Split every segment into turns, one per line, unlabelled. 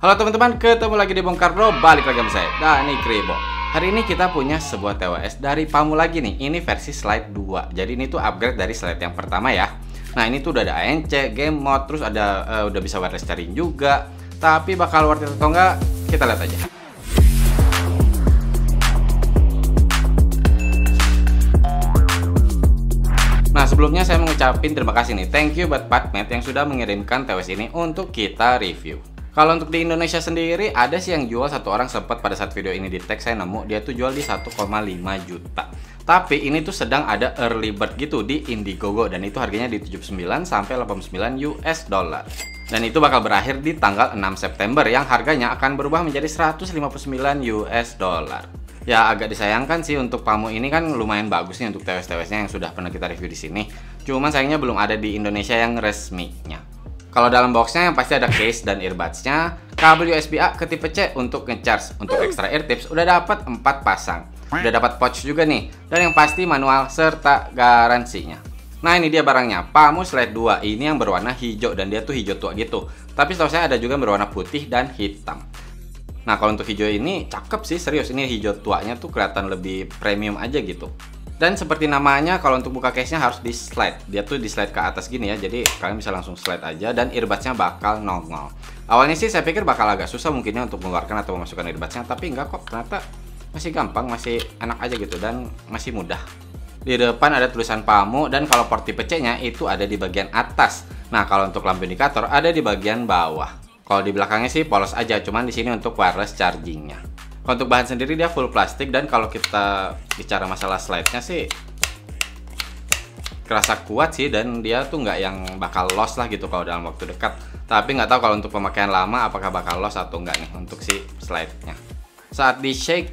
Halo teman-teman, ketemu lagi di Bongkar Bro, balik lagi sama saya, Dani Kribo. Hari ini kita punya sebuah TWS dari Pamu lagi nih. Ini versi slide 2. Jadi ini tuh upgrade dari slide yang pertama ya. Nah ini tuh udah ada ANC, game mode, terus ada udah bisa wireless charging juga. Tapi bakal worth it atau enggak, kita lihat aja. Nah sebelumnya saya mau ngucapin terima kasih nih, thank you buat Patmed yang sudah mengirimkan TWS ini untuk kita review. Kalau untuk di Indonesia sendiri ada sih yang jual, satu orang sempat pada saat video ini di tag saya nemu dia tuh jual di 1,5 juta. Tapi ini tuh sedang ada early bird gitu di Indiegogo dan itu harganya di 79 sampai 89 US dollar. Dan itu bakal berakhir di tanggal 6 September yang harganya akan berubah menjadi 159 US dollar. Ya agak disayangkan sih, untuk Pamu ini kan lumayan bagus nih untuk TWS-TWS-nya yang sudah pernah kita review di sini. Cuman sayangnya belum ada di Indonesia yang resminya. Kalau dalam boxnya yang pasti ada case dan earbuds-nya, kabel USB-A ke tipe C untuk ngecharge. Untuk extra ear tips udah dapat 4 pasang. Udah dapat pouch juga nih, dan yang pasti manual serta garansinya. Nah ini dia barangnya, Pamu Slide 2. Ini yang berwarna hijau dan dia tuh hijau tua gitu. Tapi setahu saya ada juga berwarna putih dan hitam. Nah kalau untuk hijau ini cakep sih, serius, ini hijau tuanya tuh kelihatan lebih premium aja gitu. Dan seperti namanya, kalau untuk buka case-nya harus di slide. Dia tuh di slide ke atas gini ya, jadi kalian bisa langsung slide aja dan earbuds-nya bakal nongol. Awalnya sih saya pikir bakal agak susah mungkinnya untuk mengeluarkan atau memasukkan earbuds-nya, tapi enggak kok, ternyata masih gampang, masih enak aja gitu dan masih mudah. Di depan ada tulisan Pamu dan kalau port tipe C-nya itu ada di bagian atas. Nah kalau untuk lampu indikator ada di bagian bawah. Kalau di belakangnya sih polos aja, cuman di sini untuk wireless chargingnya. Kalau untuk bahan sendiri dia full plastik dan kalau kita bicara masalah slide-nya sih kerasa kuat sih dan dia tuh nggak yang bakal loss lah gitu kalau dalam waktu dekat. Tapi nggak tahu kalau untuk pemakaian lama apakah bakal loss atau enggak nih untuk si slide-nya. Saat di shake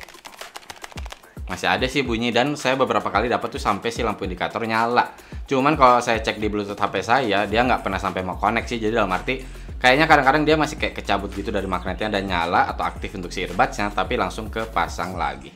masih ada sih bunyi dan saya beberapa kali dapat tuh sampai si lampu indikator nyala. Cuman kalau saya cek di Bluetooth HP saya dia nggak pernah sampai mau connect sih, jadi dalam arti kayaknya kadang-kadang dia masih kayak kecabut gitu dari magnetnya dan nyala atau aktif untuk si earbuds-nya tapi langsung kepasang lagi.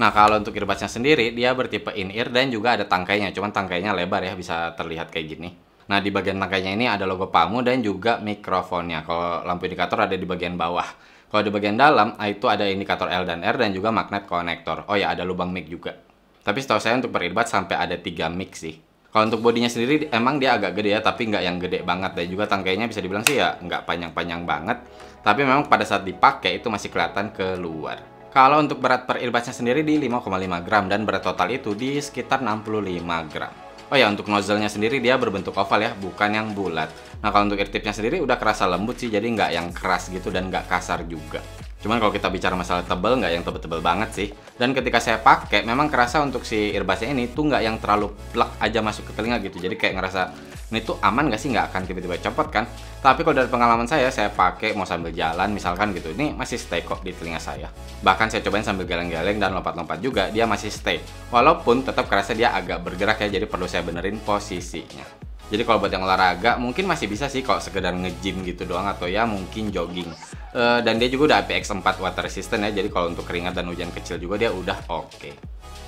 Nah kalau untuk earbuds-nya sendiri dia bertipe in-ear dan juga ada tangkainya, cuman tangkainya lebar ya, bisa terlihat kayak gini. Nah di bagian tangkainya ini ada logo Pamu dan juga mikrofonnya. Kalau lampu indikator ada di bagian bawah. Kalau di bagian dalam itu ada indikator L dan R dan juga magnet konektor. Oh ya ada lubang mic juga. Tapi setahu saya untuk per earbuds sampai ada 3 mic sih. Kalau untuk bodinya sendiri emang dia agak gede ya, tapi nggak yang gede banget. Dan juga tangkainya bisa dibilang sih ya nggak panjang-panjang banget. Tapi memang pada saat dipakai itu masih kelihatan keluar. Kalau untuk berat per earbudsnya sendiri di 5,5 gram dan berat total itu di sekitar 65 gram. Oh ya untuk nozzle-nya sendiri dia berbentuk oval ya, bukan yang bulat. Nah kalau untuk ear tip-nya sendiri udah kerasa lembut sih, jadi nggak yang keras gitu dan nggak kasar juga. Cuman kalau kita bicara masalah tebel, nggak yang tebel-tebel banget sih. Dan ketika saya pakai, memang kerasa untuk si earbuds-nya ini tuh nggak yang terlalu plek aja masuk ke telinga gitu. Jadi kayak ngerasa ini tuh aman nggak sih, nggak akan tiba-tiba copot kan. Tapi kalau dari pengalaman saya pakai mau sambil jalan misalkan gitu, ini masih stay kok di telinga saya. Bahkan saya cobain sambil geleng-geleng dan lompat-lompat juga, dia masih stay. Walaupun tetap kerasa dia agak bergerak ya, jadi perlu saya benerin posisinya. Jadi kalau buat yang olahraga mungkin masih bisa sih kalau sekedar nge-gym gitu doang atau ya mungkin jogging. Dan dia juga udah IPX4 water resistant ya, jadi kalau untuk keringat dan hujan kecil juga dia udah oke.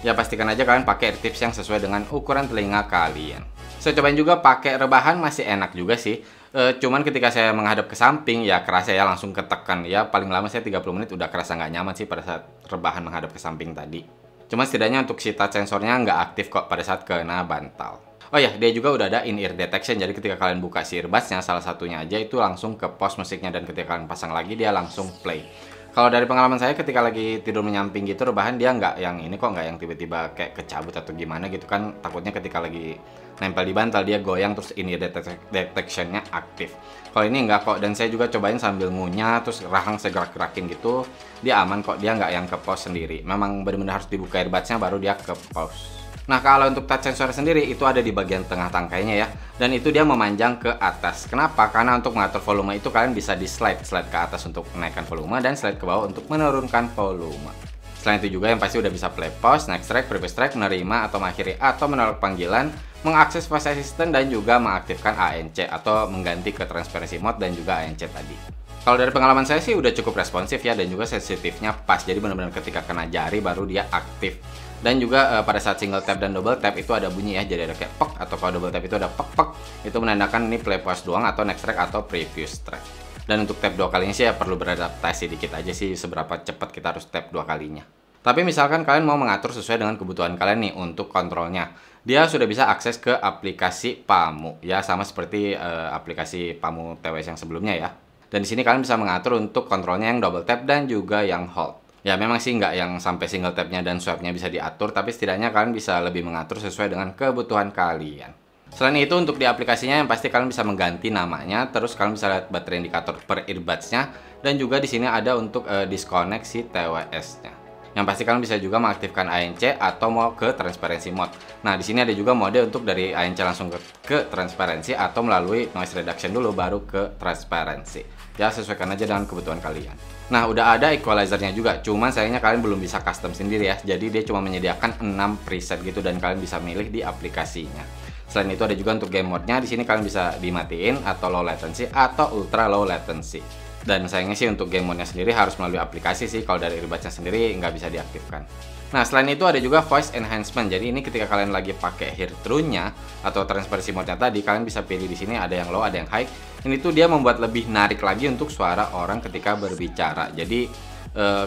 Ya pastikan aja kalian pakai ear tips yang sesuai dengan ukuran telinga kalian. Saya cobain juga pakai rebahan, masih enak juga sih. Cuman ketika saya menghadap ke samping ya kerasa ya langsung ketekan ya, paling lama saya 30 menit udah kerasa nggak nyaman sih pada saat rebahan menghadap ke samping tadi. Cuman setidaknya untuk si touch sensornya nggak aktif kok pada saat kena bantal. Oh ya, dia juga udah ada in-ear detection, jadi ketika kalian buka si earbuds-nya salah satunya aja itu langsung ke pause musiknya dan ketika kalian pasang lagi dia langsung play. Kalau dari pengalaman saya ketika lagi tidur menyamping gitu rebahan dia nggak yang ini kok, nggak yang tiba-tiba kayak kecabut atau gimana gitu kan, takutnya ketika lagi nempel di bantal dia goyang terus in-ear detection-nya aktif. Kalau ini nggak kok, dan saya juga cobain sambil ngunyah terus rahang saya gerak-gerakin gitu, dia aman kok, dia nggak yang ke pause sendiri. Memang benar-benar harus dibuka earbuds-nya baru dia ke pause. Nah kalau untuk touch sensor sendiri itu ada di bagian tengah tangkainya ya, dan itu dia memanjang ke atas. Kenapa? Karena untuk mengatur volume itu kalian bisa di slide ke atas untuk menaikkan volume dan slide ke bawah untuk menurunkan volume. Selain itu juga yang pasti udah bisa play pause, next track, previous track, menerima atau mengakhiri atau menolak panggilan, mengakses voice assistant dan juga mengaktifkan ANC atau mengganti ke transparency mode dan juga ANC tadi. Kalau dari pengalaman saya sih udah cukup responsif ya, dan juga sensitifnya pas, jadi benar-benar ketika kena jari baru dia aktif. Dan juga pada saat single tap dan double tap itu ada bunyi ya, jadi ada kayak pok, atau kalau double tap itu ada pok pok, itu menandakan ini play pause doang atau next track atau previous track. Dan untuk tap 2 kalinya sih ya perlu beradaptasi dikit aja sih seberapa cepat kita harus tap 2 kalinya. Tapi misalkan kalian mau mengatur sesuai dengan kebutuhan kalian nih untuk kontrolnya. Dia sudah bisa akses ke aplikasi Pamu ya, sama seperti aplikasi Pamu TWS yang sebelumnya ya. Dan di sini kalian bisa mengatur untuk kontrolnya yang double tap dan juga yang hold. Ya memang sih nggak yang sampai single tapnya dan swipe-nya bisa diatur, tapi setidaknya kalian bisa lebih mengatur sesuai dengan kebutuhan kalian. Selain itu untuk di aplikasinya yang pasti kalian bisa mengganti namanya, terus kalian bisa lihat baterai indikator per earbuds-nya, dan juga di sini ada untuk disconnect si TWS-nya. Yang pasti kalian bisa juga mengaktifkan ANC atau mau ke transparency mode. Nah, di sini ada juga mode untuk dari ANC langsung ke transparency atau melalui noise reduction dulu baru ke transparency. Ya, sesuaikan aja dengan kebutuhan kalian. Nah, udah ada equalizer-nya juga, cuman sayangnya kalian belum bisa custom sendiri ya. Jadi dia cuma menyediakan 6 preset gitu dan kalian bisa milih di aplikasinya. Selain itu ada juga untuk game mode-nya, di sini kalian bisa dimatiin atau low latency atau ultra low latency. Dan sayangnya sih untuk game mode-nya sendiri harus melalui aplikasi sih, kalau dari earbuds-nya sendiri nggak bisa diaktifkan. Nah, selain itu ada juga voice enhancement. Jadi ini ketika kalian lagi pakai hear true-nya atau transparency mode-nya tadi, kalian bisa pilih di sini ada yang low, ada yang high. Ini tuh dia membuat lebih narik lagi untuk suara orang ketika berbicara. Jadi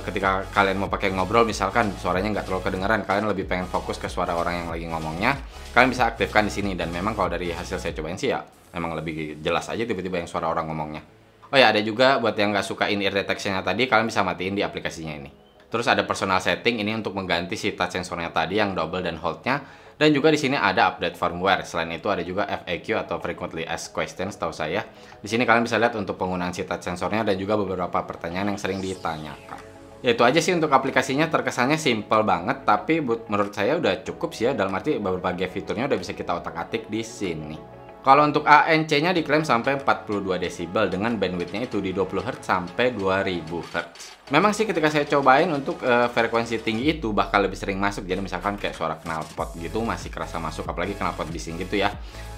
ketika kalian mau pakai ngobrol misalkan suaranya nggak terlalu kedengaran, kalian lebih pengen fokus ke suara orang yang lagi ngomongnya, kalian bisa aktifkan di sini. Dan memang kalau dari hasil saya cobain sih ya memang lebih jelas aja tiba-tiba yang suara orang ngomongnya. Oh ya, ada juga buat yang nggak suka in-ear detection-nya tadi, kalian bisa matiin di aplikasinya ini. Terus ada personal setting, ini untuk mengganti si touch sensornya tadi yang double dan hold-nya. Dan juga di sini ada update firmware. Selain itu ada juga FAQ atau frequently asked questions setahu saya. Di sini kalian bisa lihat untuk penggunaan si touch sensornya dan juga beberapa pertanyaan yang sering ditanyakan. Ya itu aja sih untuk aplikasinya, terkesannya simple banget, tapi menurut saya udah cukup sih ya, dalam arti berbagai fiturnya udah bisa kita otak-atik di sini. Kalau untuk ANC-nya diklaim sampai 42 desibel dengan bandwidth-nya itu di 20 Hz sampai 2000 Hz. Memang sih ketika saya cobain untuk frekuensi tinggi itu bakal lebih sering masuk. Jadi misalkan kayak suara knalpot gitu masih kerasa masuk, apalagi knalpot bising gitu ya.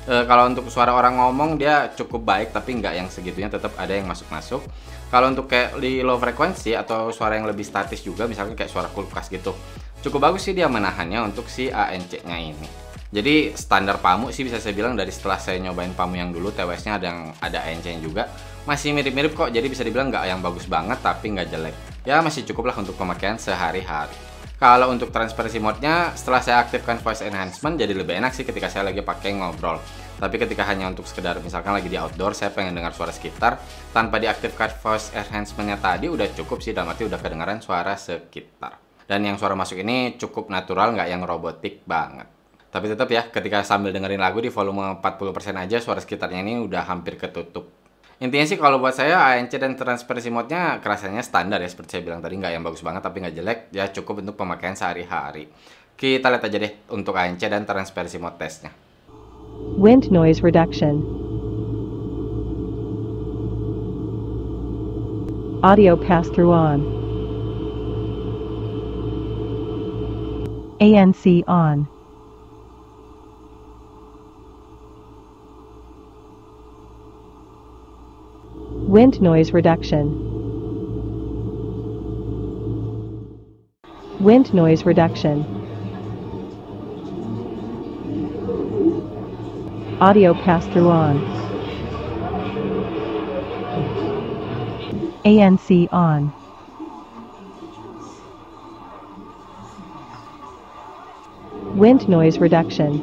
Kalau untuk suara orang ngomong dia cukup baik, tapi nggak yang segitunya, tetap ada yang masuk-masuk. Kalau untuk kayak di low frekuensi atau suara yang lebih statis juga, misalkan kayak suara kulkas gitu, cukup bagus sih dia menahannya untuk si ANC-nya ini. Jadi standar Pamu sih bisa saya bilang, dari setelah saya nyobain Pamu yang dulu TWS-nya ada ANC-nya juga, masih mirip-mirip kok. Jadi bisa dibilang nggak yang bagus banget tapi nggak jelek. Ya masih cukup lah untuk pemakaian sehari-hari. Kalau untuk transparency mode-nya setelah saya aktifkan voice enhancement jadi lebih enak sih ketika saya lagi pakai ngobrol. Tapi ketika hanya untuk sekedar misalkan lagi di outdoor, saya pengen dengar suara sekitar tanpa diaktifkan voice enhancement-nya tadi udah cukup sih, dalam arti udah kedengaran suara sekitar. Dan yang suara masuk ini cukup natural, nggak yang robotik banget. Tapi tetap ya, ketika sambil dengerin lagu di volume 40% aja, suara sekitarnya ini udah hampir ketutup. Intinya sih kalau buat saya ANC dan transparency mode-nya kerasanya standar ya, seperti saya bilang tadi, nggak yang bagus banget tapi nggak jelek, ya cukup untuk pemakaian sehari-hari. Kita lihat aja deh untuk ANC dan transparency mode testnya.
Wind noise reduction. Audio pass-through on. ANC on. Wind noise reduction. Wind noise reduction. Audio pass-through on. ANC on. Wind noise reduction.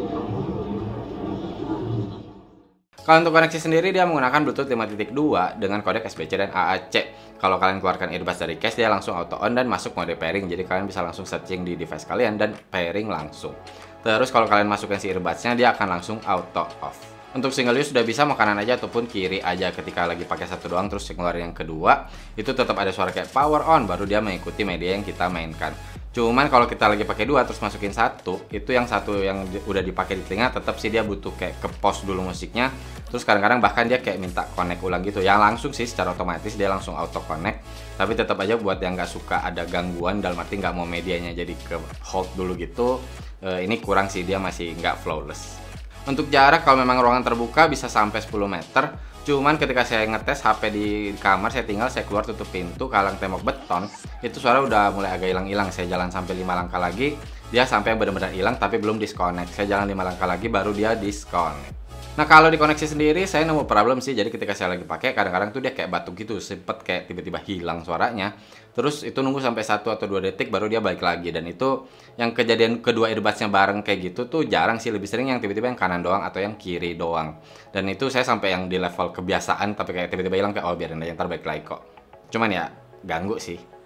Kalau untuk koneksi sendiri dia menggunakan Bluetooth 5.2 dengan kodek SBC dan AAC. Kalau kalian keluarkan earbuds dari case, dia langsung auto on dan masuk mode pairing. Jadi kalian bisa langsung searching di device kalian dan pairing langsung. Terus kalau kalian masukkan si earbudsnya, dia akan langsung auto off. Untuk single use sudah bisa mau kanan aja ataupun kiri aja. Ketika lagi pakai satu doang terus ngeluarin yang kedua, itu tetap ada suara kayak power on, baru dia mengikuti media yang kita mainkan. Cuman kalau kita lagi pakai dua terus masukin satu, itu yang satu yang udah dipakai di telinga tetap sih dia butuh kayak ke pause dulu musiknya. Terus kadang-kadang bahkan dia kayak minta connect ulang gitu. Yang langsung sih secara otomatis dia langsung auto connect. Tapi tetap aja buat yang nggak suka ada gangguan, dalam arti nggak mau medianya jadi ke hold dulu gitu, ini kurang sih, dia masih nggak flawless. Untuk jarak kalau memang ruangan terbuka bisa sampai 10 meter. Cuman ketika saya ngetes HP di kamar, saya keluar tutup pintu, kalang tembok beton, itu suara udah mulai agak hilang-hilang. Saya jalan sampai 5 langkah lagi, dia sampai benar-benar hilang tapi belum disconnect. Saya jalan 5 langkah lagi baru dia disconnect. Nah kalau di koneksi sendiri saya nemu problem sih. Jadi ketika saya lagi pakai kadang-kadang tuh dia kayak batuk gitu, sempet kayak tiba-tiba hilang suaranya. Terus itu nunggu sampai 1 atau 2 detik baru dia balik lagi. Dan itu yang kejadian kedua earbudsnya bareng kayak gitu tuh jarang sih, lebih sering yang tiba-tiba yang kanan doang atau yang kiri doang. Dan itu saya sampai yang di level kebiasaan tapi kayak tiba-tiba hilang kayak oh biarin aja ntar balik lagi kok. Cuman ya ganggu sih.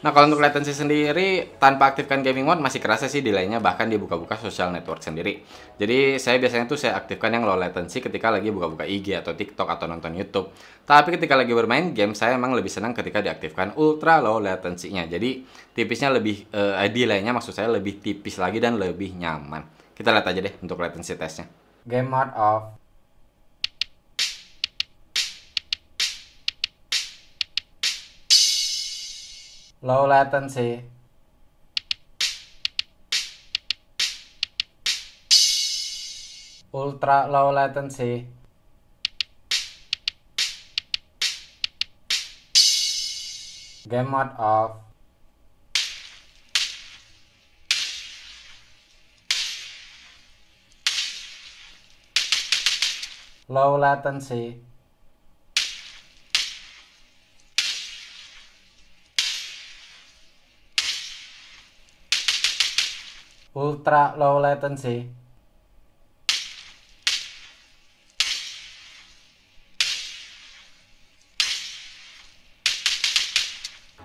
Nah kalau untuk latency sendiri tanpa aktifkan gaming mode masih kerasa sih delaynya, bahkan di buka-buka social network sendiri. Jadi saya biasanya tuh saya aktifkan yang low latency ketika lagi buka-buka IG atau TikTok atau nonton YouTube. Tapi ketika lagi bermain game saya emang lebih senang ketika diaktifkan ultra low latency-nya. Jadi tipisnya lebih delaynya maksud saya lebih tipis lagi dan lebih nyaman. Kita lihat aja deh untuk latency testnya. Game mode off. Low latency. Ultra low latency. Game mode off. Low latency. Ultra low latency.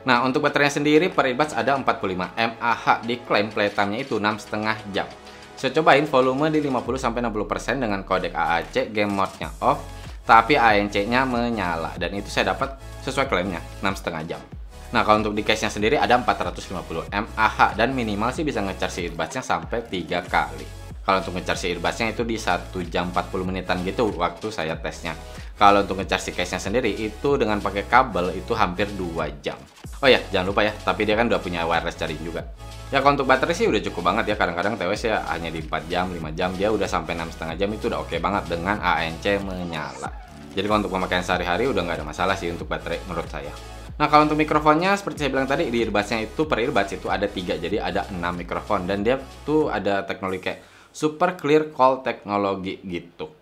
Nah, untuk baterainya sendiri per earbuds ada 45 mAh, diklaim playtime-nya itu 6,5 jam. Saya cobain volume di 50-60% dengan kodek AAC, game mode-nya off, tapi ANC-nya menyala. Dan itu saya dapat sesuai klaimnya, 6,5 jam. Nah, kalau untuk di case-nya sendiri ada 450 mAh dan minimal sih bisa nge-charge earbuds-nya sampai 3 kali. Kalau untuk nge-charge earbuds-nya itu di 1 jam 40 menitan gitu waktu saya tesnya. Kalau untuk nge-charge case-nya sendiri itu dengan pakai kabel itu hampir 2 jam. Oh ya, jangan lupa ya, tapi dia kan udah punya wireless charging juga. Ya kalau untuk baterai sih udah cukup banget ya, kadang-kadang TWS ya hanya di 4 jam, 5 jam, dia udah sampai 6,5 jam itu udah oke banget dengan ANC menyala. Jadi kalau untuk pemakaian sehari-hari udah nggak ada masalah sih untuk baterai menurut saya. Nah kalau untuk mikrofonnya seperti saya bilang tadi, di earbudsnya itu per earbuds itu ada 3, jadi ada 6 mikrofon. Dan dia tuh ada teknologi kayak super clear call teknologi gitu.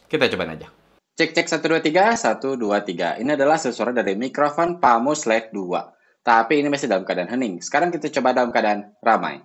Kita cobain aja. Cek 1 2 3, 1 2 3. Ini adalah suara dari mikrofon Pamus LED 2. Tapi ini masih dalam keadaan hening. Sekarang kita coba dalam keadaan ramai.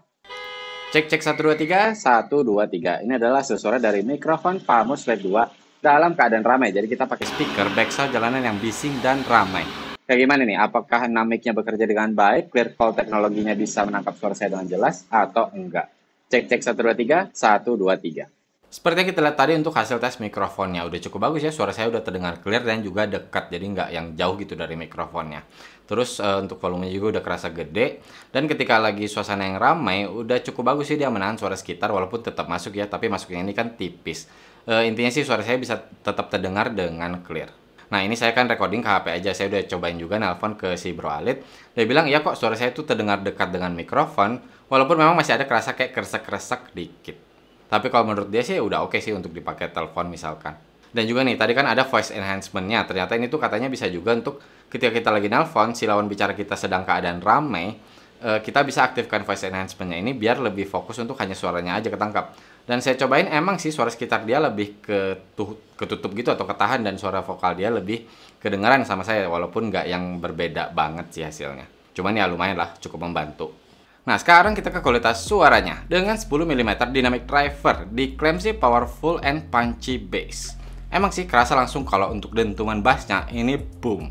Cek 1 2 3, 1 2 3. Ini adalah suara dari mikrofon Pamus LED 2 dalam keadaan ramai. Jadi kita pakai speaker backsound jalanan yang bising dan ramai. Kayak gimana nih? Apakah mic-nya bekerja dengan baik? Clear call teknologinya bisa menangkap suara saya dengan jelas atau enggak? Cek 1 2 3, 1 2 3. Seperti yang kita lihat tadi untuk hasil tes mikrofonnya udah cukup bagus ya, suara saya udah terdengar clear dan juga dekat, jadi nggak yang jauh gitu dari mikrofonnya. Terus untuk volumenya juga udah kerasa gede, dan ketika lagi suasana yang ramai udah cukup bagus sih dia menahan suara sekitar walaupun tetap masuk ya, tapi masuknya ini kan tipis. Intinya sih suara saya bisa tetap terdengar dengan clear. Nah ini saya kan recording ke HP aja, saya udah cobain juga nelpon ke si Bro Alit. Dia bilang iya kok suara saya tuh terdengar dekat dengan mikrofon, walaupun memang masih ada kerasa kayak kresek-kresek dikit. Tapi kalau menurut dia sih udah oke sih untuk dipakai telepon misalkan. Dan juga nih, tadi kan ada voice enhancement-nya. Ternyata ini tuh katanya bisa juga untuk ketika kita lagi nelpon, si lawan bicara kita sedang keadaan ramai, kita bisa aktifkan voice enhancement-nya ini biar lebih fokus untuk hanya suaranya aja ketangkap. Dan saya cobain emang sih suara sekitar dia lebih ketutup gitu atau ketahan, dan suara vokal dia lebih kedengaran sama saya, walaupun nggak yang berbeda banget sih hasilnya. Cuman ya lumayan lah, cukup membantu. Nah sekarang kita ke kualitas suaranya. Dengan 10 mm dynamic driver, diklaim sih powerful and punchy bass. Emang sih kerasa langsung kalau untuk dentuman bassnya ini boom.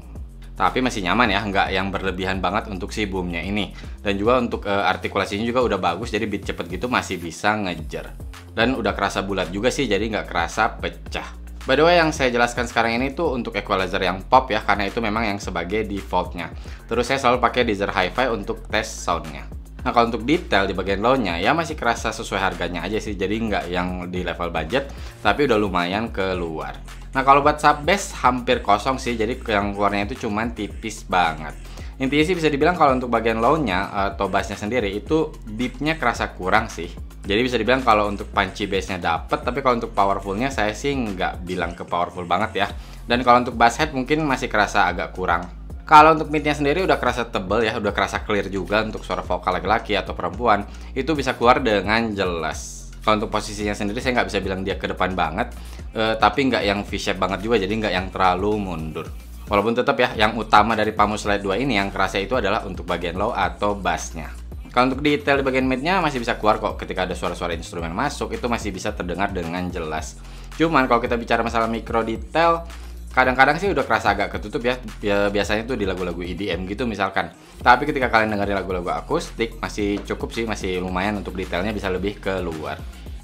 Tapi masih nyaman ya, nggak yang berlebihan banget untuk si boomnya ini. Dan juga untuk artikulasinya juga udah bagus, jadi beat cepet gitu masih bisa ngejar. Dan udah kerasa bulat juga sih, jadi nggak kerasa pecah. By the way, yang saya jelaskan sekarang ini tuh untuk equalizer yang pop ya, karena itu memang yang sebagai defaultnya. Terus saya selalu pakai Deezer Hi-Fi untuk tes soundnya. Nah kalau untuk detail di bagian low-nya ya masih kerasa sesuai harganya aja sih, jadi nggak yang di level budget, tapi udah lumayan keluar. Nah kalau buat sub bass hampir kosong sih, jadi yang keluarnya itu cuman tipis banget. Intinya sih bisa dibilang kalau untuk bagian low-nya atau bassnya sendiri itu beatnya kerasa kurang sih. Jadi bisa dibilang kalau untuk punchy bassnya dapet, tapi kalau untuk powerfulnya saya sih nggak bilang ke powerful banget ya. Dan kalau untuk bass head mungkin masih kerasa agak kurang. Kalau untuk midnya sendiri udah kerasa tebel ya, udah kerasa clear juga untuk suara vokal laki-laki atau perempuan, itu bisa keluar dengan jelas. Kalau untuk posisinya sendiri saya nggak bisa bilang dia ke depan banget, tapi nggak yang V-shape banget juga, jadi nggak yang terlalu mundur. Walaupun tetap ya, yang utama dari Pamus Slide 2 ini yang kerasa itu adalah untuk bagian low atau bassnya. Kalau untuk detail di bagian midnya masih bisa keluar kok, ketika ada suara-suara instrumen masuk itu masih bisa terdengar dengan jelas. Cuman kalau kita bicara masalah mikro detail, kadang-kadang sih udah kerasa agak ketutup ya, biasanya tuh di lagu-lagu EDM gitu misalkan. Tapi ketika kalian dengerin lagu-lagu akustik masih cukup sih, masih lumayan untuk detailnya bisa lebih keluar.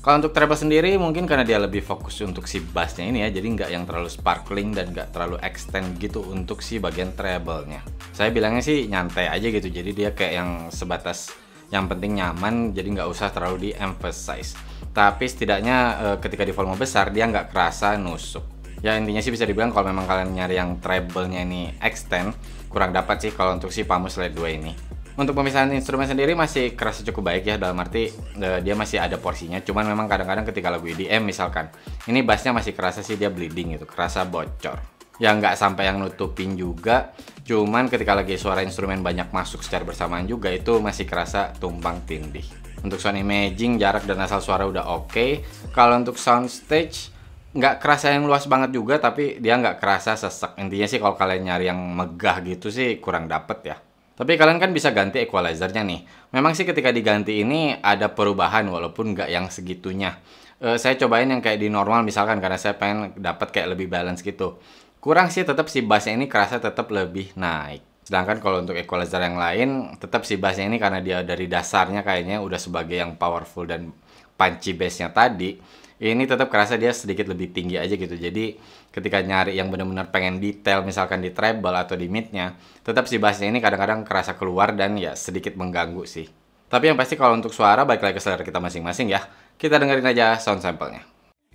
Kalau untuk treble sendiri mungkin karena dia lebih fokus untuk si bassnya ini ya, jadi nggak yang terlalu sparkling dan nggak terlalu extend gitu untuk si bagian treble-nya. Saya bilangnya sih nyantai aja gitu, jadi dia kayak yang sebatas yang penting nyaman, jadi nggak usah terlalu di-emphasize. Tapi setidaknya ketika di volume besar dia nggak kerasa nusuk. Ya intinya sih bisa dibilang kalau memang kalian nyari yang treble-nya ini extend, kurang dapat sih kalau untuk si Pamus Slide 2 ini. Untuk pemisahan instrumen sendiri masih kerasa cukup baik ya, dalam arti dia masih ada porsinya. Cuman memang kadang-kadang ketika lagu EDM misalkan, ini bassnya masih kerasa sih dia bleeding gitu, kerasa bocor. Ya nggak sampai yang nutupin juga, cuman ketika lagi suara instrumen banyak masuk secara bersamaan juga itu masih kerasa tumpang tindih. Untuk sound imaging, jarak dan asal suara udah oke. Kalau untuk sound stage, nggak kerasa yang luas banget juga, tapi dia nggak kerasa sesek. Intinya sih kalau kalian nyari yang megah gitu sih kurang dapet ya. Tapi kalian kan bisa ganti equalizernya nih. Memang sih ketika diganti ini ada perubahan walaupun nggak yang segitunya. Saya cobain yang kayak di normal misalkan karena saya pengen dapat kayak lebih balance gitu. Kurang sih, tetap si bassnya ini kerasa tetap lebih naik. Sedangkan kalau untuk equalizer yang lain, tetap si bassnya ini karena dia dari dasarnya kayaknya udah sebagai yang powerful dan punchy bassnya tadi, ini tetap kerasa dia sedikit lebih tinggi aja gitu. Jadi ketika nyari yang benar-benar pengen detail misalkan di treble atau di midnya, tetap si bassnya ini kadang-kadang kerasa keluar dan ya sedikit mengganggu sih. Tapi yang pasti kalau untuk suara balik lagi ke selera kita masing-masing ya. Kita dengerin aja sound sample-nya.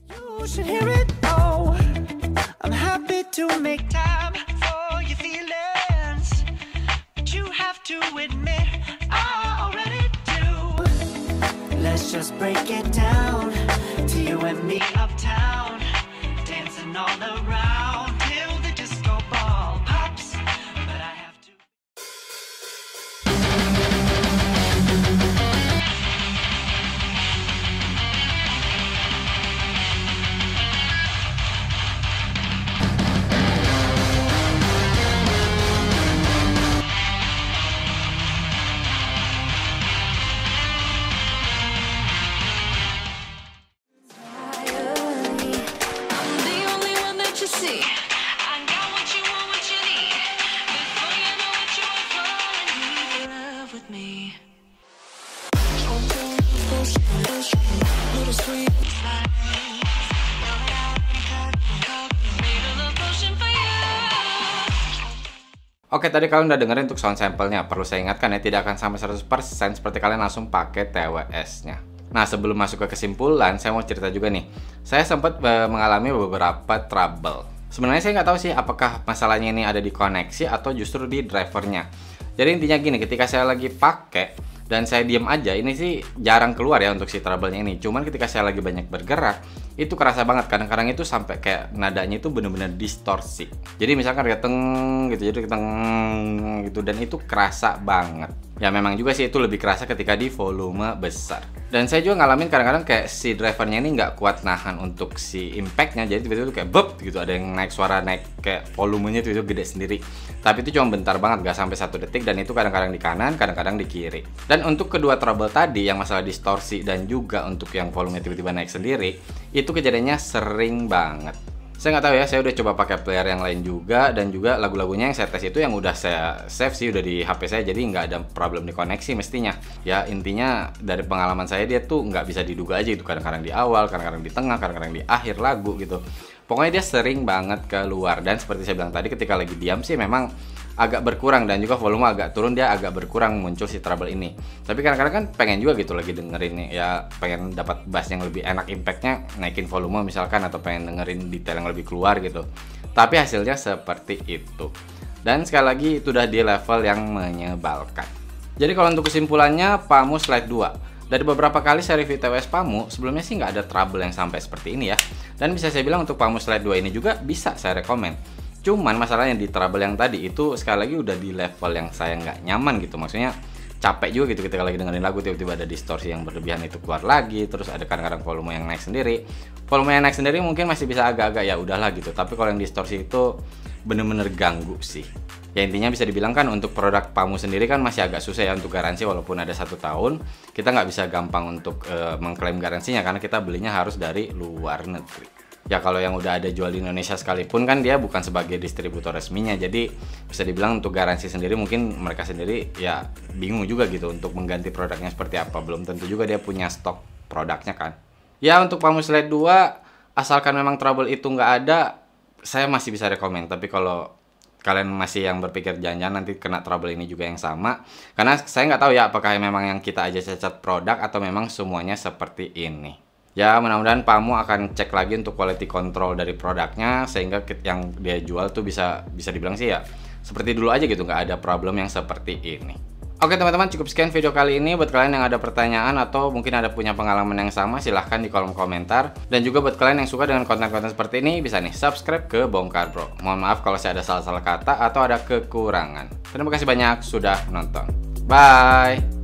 You should hear it all. I'm happy to make time for your feelings, but you have to admit I already do. Let's just break it down to you and me uptown, dancing all around till the disco ball pops. But I have to.
Oke, tadi kalian udah dengerin untuk sound sample-nya. Perlu saya ingatkan ya, tidak akan sampai 100% seperti kalian langsung pakai TWS-nya. Nah, sebelum masuk ke kesimpulan, saya mau cerita juga nih. Saya sempat mengalami beberapa trouble. Sebenarnya saya nggak tahu sih apakah masalahnya ini ada di koneksi atau justru di drivernya. Jadi intinya gini, ketika saya lagi pakai dan saya diem aja, ini sih jarang keluar ya untuk si trouble-nya ini. Cuman ketika saya lagi banyak bergerak, itu kerasa banget. Kadang-kadang itu sampai kayak nadanya itu bener-bener distorsi. Jadi misalkan kayak teng gitu, jadi teng gitu, dan itu kerasa banget. Ya memang juga sih itu lebih kerasa ketika di volume besar. Dan saya juga ngalamin kadang-kadang kayak si drivernya ini nggak kuat nahan untuk si impact-nya. Jadi tiba-tiba tuh kayak bep gitu, ada yang naik suara naik kayak volumenya itu gede sendiri. Tapi itu cuma bentar banget, nggak sampai 1 detik, dan itu kadang-kadang di kanan, kadang-kadang di kiri. Dan untuk kedua trouble tadi yang masalah distorsi dan juga untuk yang volumenya tiba-tiba naik sendiri, itu kejadiannya sering banget. Saya nggak tahu ya, saya udah coba pakai player yang lain juga, dan juga lagu-lagunya yang saya tes itu yang udah saya save sih, udah di HP saya, jadi nggak ada problem di koneksi mestinya. Ya intinya dari pengalaman saya dia tuh nggak bisa diduga aja itu, kadang-kadang di awal, kadang-kadang di tengah, kadang-kadang di akhir lagu gitu. Pokoknya dia sering banget keluar, dan seperti saya bilang tadi ketika lagi diam sih memang agak berkurang, dan juga volume agak turun, dia agak berkurang muncul si trouble ini. Tapi kadang-kadang kan pengen juga gitu lagi dengerin nih, ya pengen dapat bass yang lebih enak impactnya, naikin volume misalkan, atau pengen dengerin detail yang lebih keluar gitu. Tapi hasilnya seperti itu. Dan sekali lagi itu udah di level yang menyebalkan. Jadi kalau untuk kesimpulannya, Pamus Slide 2. Dari beberapa kali saya review TWS Pamu, sebelumnya sih nggak ada trouble yang sampai seperti ini ya. Dan bisa saya bilang untuk Pamus Slide 2 ini juga bisa saya rekomen. Cuman masalahnya di trouble yang tadi itu sekali lagi udah di level yang saya nggak nyaman gitu. Maksudnya capek juga gitu ketika lagi dengerin lagu tiba-tiba ada distorsi yang berlebihan itu keluar lagi, terus ada kadang-kadang volume yang naik sendiri. Volume yang naik sendiri mungkin masih bisa agak-agak ya udahlah gitu, tapi kalau yang distorsi itu bener-bener ganggu sih. Ya intinya bisa dibilang kan untuk produk Pamu sendiri kan masih agak susah ya untuk garansi, walaupun ada 1 tahun kita nggak bisa gampang untuk mengklaim garansinya karena kita belinya harus dari luar negeri. Ya kalau yang udah ada jual di Indonesia sekalipun kan dia bukan sebagai distributor resminya, jadi bisa dibilang untuk garansi sendiri mungkin mereka sendiri ya bingung juga gitu untuk mengganti produknya seperti apa, belum tentu juga dia punya stok produknya kan. Ya untuk Pamu Slide 2 asalkan memang trouble itu nggak ada, saya masih bisa rekomend. Tapi kalau kalian masih yang berpikir jangan-jangan nanti kena trouble ini juga yang sama, karena saya nggak tahu ya apakah memang yang kita aja cacat produk atau memang semuanya seperti ini. Ya mudah-mudahan Pamu akan cek lagi untuk quality control dari produknya sehingga yang dia jual tuh bisa dibilang sih ya seperti dulu aja gitu, nggak ada problem yang seperti ini. Oke teman-teman, cukup sekian video kali ini. Buat kalian yang ada pertanyaan atau mungkin ada punya pengalaman yang sama, silahkan di kolom komentar. Dan juga buat kalian yang suka dengan konten-konten seperti ini, bisa nih subscribe ke Bongkar Bro. Mohon maaf kalau saya ada salah-salah kata atau ada kekurangan. Terima kasih banyak sudah nonton. Bye!